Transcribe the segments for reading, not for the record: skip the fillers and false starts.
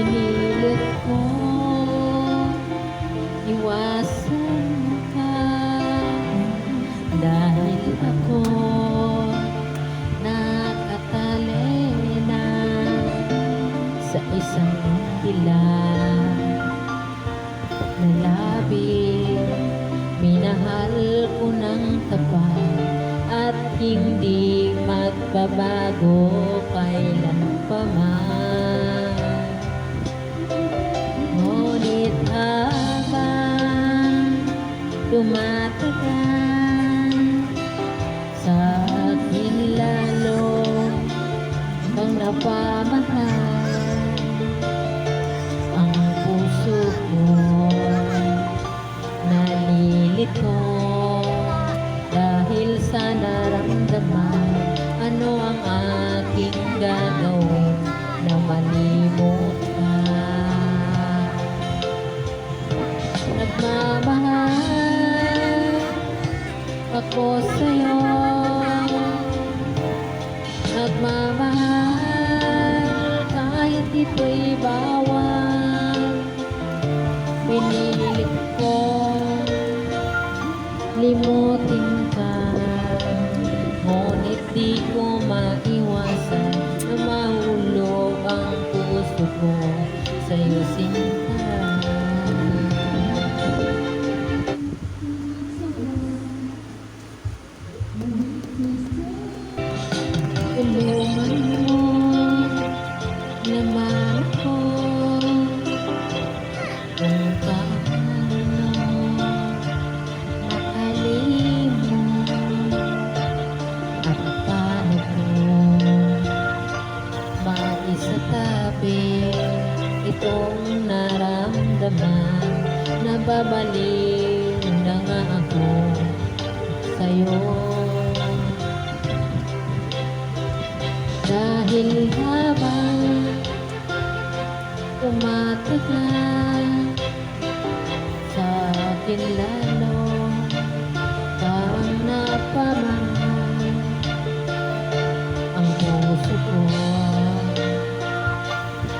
Pinilit ko iwasan ka dahil ako nakatali na sa isang dilag na labi. Minahal ko ng tapat at hindi magbabago kailan pa man. Ngunit habang tumatagal, sa akin lalo kang napamahal. Ang puso ko nalilito dahil sa naramdaman. Ano ang aking gagawin na malimot ka? Nagmamahal ako sa'yo, nagmamahal kahit ito'y bawal. Pinilit ko limutin ka, ngunit di ko maiwasan na mahulog ang puso ko sa'yo, sinta. Tulungan mo naman ako kung paano makalimot at paano ko maisatabi itong naramdaman. Nababaliw na nga ako sa'yo dahil habang tumatagal, sa akin lalo kang napamahal. Ang puso ko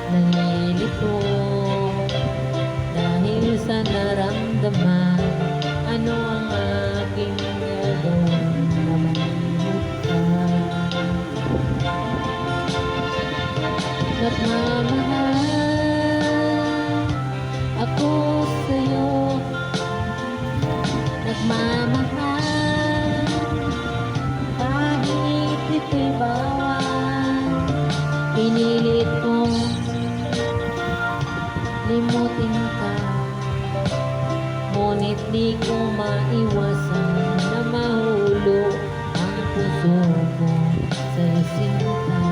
nangilito dahil sa naramdaman. Ano ang aking gagawin na malimot ka? Nagmamahal ako sa'yo, nagmamahal kahit ito'y bawal. Pinilit ko limutin ka, ngunit di ko maiwasan na mahulog ang puso ko sa'yo, sinta.